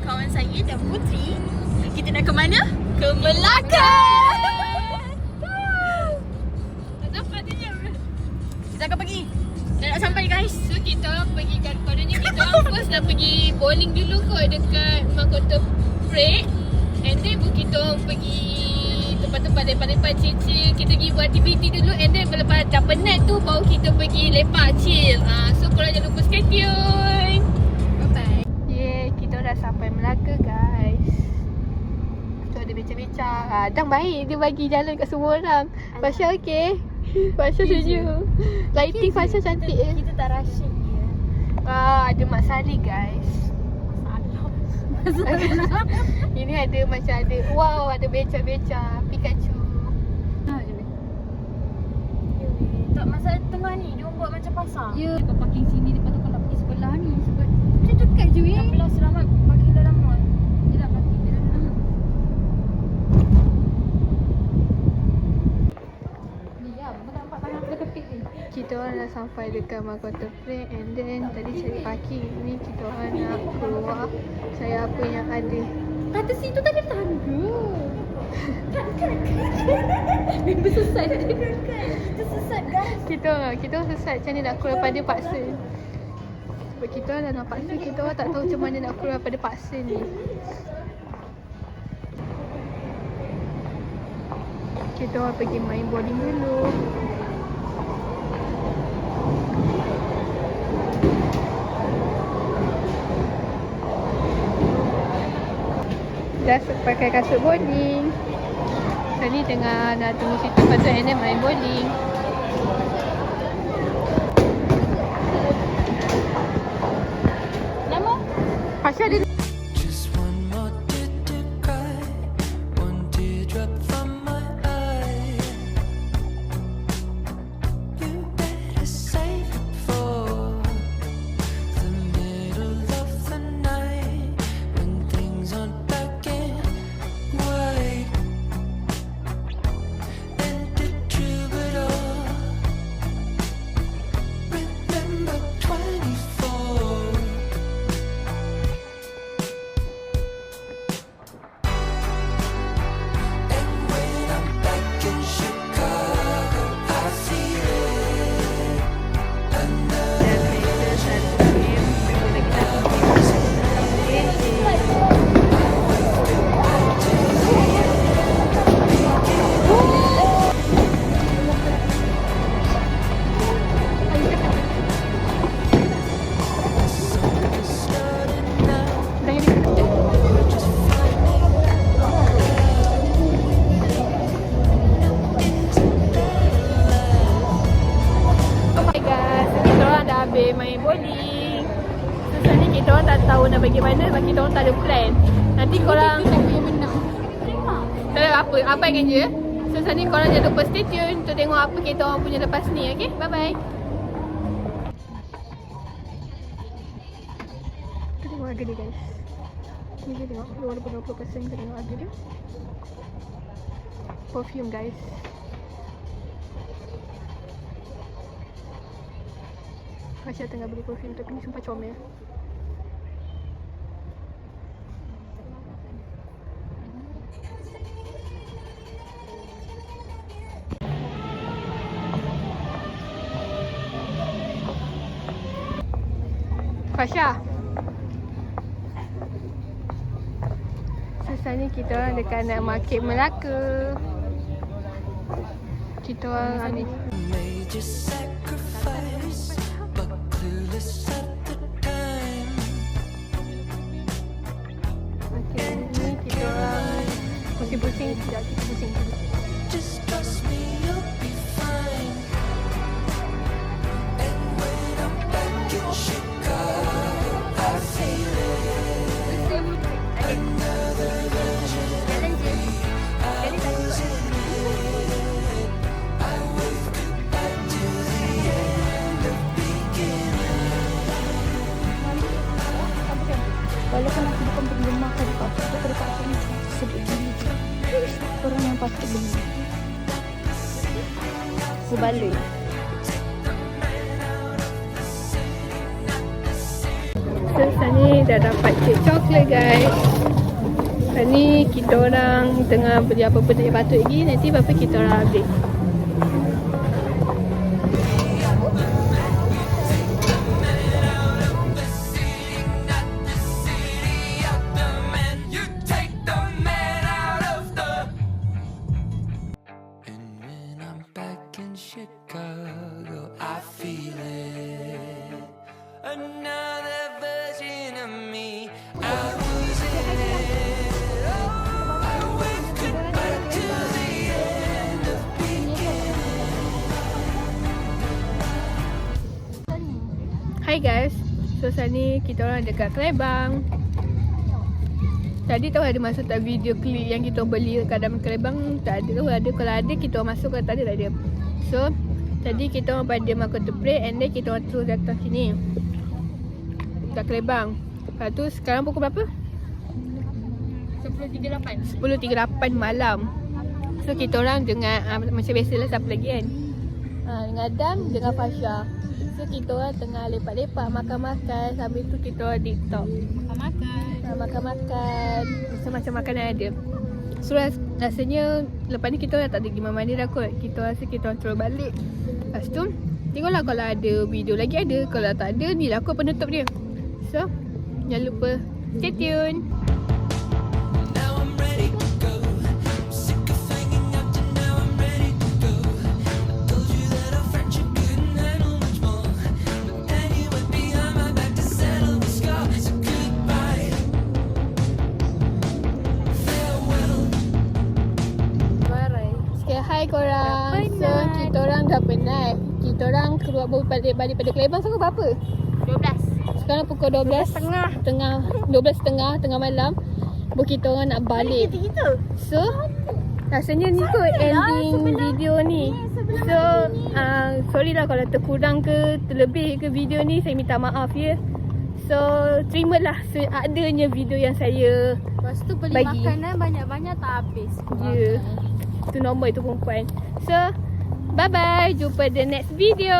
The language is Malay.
kawan saya dan Putri. Kita nak ke mana? Ke Melaka. Kita akan pergi. Dah nak sampai guys. So kita pergi kat kononnya kita first nak pergi bowling dulu kot dekat Mahkota Parade. And then kita pergi tempat-tempat lepak-lepak chill-chill. Kita pergi buat aktiviti dulu. And then lepas dah penat tu baru kita pergi lepak chill. So korang jangan lupa stay tune. Bye-bye. Yeah, kita dah sampai Melaka guys. Tu ada becak-becak. Dang baik dia bagi jalan kat semua orang. Fasha okey? Fasha setuju. Lighting Fasha cantik Kita tak rushing dia. Ada Mak Saleh guys. Ini ada macam ada, wow, ada becak-becak Pikachu. Tak masalah tengah ni, dia orang buat macam pasar. Ya, kau parking sini lepas tu kau nak pergi sebelah ni sebab dia dekat je weh. Belah selamat parking dalam mall. Dia nak parking dia dalam. Ni ya, kau nampak tangan aku kepit ni. Kita orang dah sampai dekat Mahkota Parade. And then tadi cari parking. Ni kita orang nak keluar cari apa yang ada. Atas situ tak ada tangga. Member sesat dia. Kita sesat guys. Kita orang sesat macam ni nak keluar pada paksa. Sebab kita orang dah nak paksa, kita orang tak tahu macam mana nak keluar pada paksa ni. Kita orang pergi main bowling dulu. Dah pakai kasut bowling. So ni tengah nak tunggu situ, lepas tu and then main bowling. Nama? Fasha ada Just one more tear to cry, one teardrop from my eye. You better save it for the middle of the night when things aren't black and white. And the troubadour, remember 24. And when I'm back in Chicago, I feel it. Oh my god, so kita orang dah habis main bowling. Terus ni kita orang tak tahu nak pergi mana sebab kita orang tak ada plan. Nanti korang Siapa yang menang? tak tahu apa yang je. So ni korang jangan lupa stay tune untuk tengok apa kita orang punya lepas ni. Okay, bye bye. Kita tengok harga dia guys. Ni kita tengok walaupun 20% kita tengok harga dia. Perfume guys. Fasha tengah beli perfume tapi ni sumpah comel. Fasha. Sesat ni kita orang dekat nak market Melaka. Kita orang ni Major sacrifice, but clueless at the time. okay, ni kita orang pusing-pusing. Sekejap kita pusing dulu. Just trust me, you'll be fine. And when I'm back in Chicago, I feel it. Another version of me. I was in it. I wave goodbye to the end of beginning. Walaupun aku bukan penggemar kari patok, tapi kari patok ni sedap gila je. Korang yang patut beli. Aku baloi. So sekarang ni dah dapat kek coklat guys. Sekarang ni kita orang tengah beli apa-apa tak patut lagi. Nanti apa kita orang habis. Chicago, I feel it. Another version of me. I was in it. Oh, I went goodbye to the end of beginning. Hai guys. So sekarang ni kita orang dekat Kelebang. Tadi tahu ada masuk tak video klip yang kita beli kat dalam Kelebang? Tak ada. Kalau ada kita orang masuk, kalau tak ada tak ada. So tadi kita orang pada Makota Parade and then kita orang terus datang sini kat Kelebang. Lepas tu sekarang pukul berapa? 10.38. 10.38 malam. So kita orang dengan macam biasalah siapa lagi kan, dengan Adam, dengan Fasha. So kita orang tengah lepak-lepak, makan-makan. Sambil tu kita orang TikTok, makan-makan macam-macam makanan ada. So rasanya lepas ni kita orang tak ada pergi mana-mana dah kot. Kita rasa kita orang terus balik. Lepas tu tengoklah kalau ada video lagi ada. Kalau tak ada ni lah kot penutup dia. So jangan lupa stay tune. Now I'm ready to go. I'm sick of hanging out and now I'm ready to go. I told you that our friendship couldn't handle much more, but then you went behind my back to settle the score. So goodbye, farewell. Okay, hai korang. So kita orang dah penat. Kita orang keluar balik pada Kelebang pukul berapa? 12. Sekarang pukul 12.30 tengah malam. Kita orang nak balik. So rasanya ni kot ending video ni. So sorry lah kalau terkurang ke terlebih ke video ni. Saya minta maaf ya. So terimalah seadanya video yang saya Lepas tu beli bagi. makanan banyak-banyak tak habis. Ya, itu normal itu perempuan. So bye bye, jumpa the next video.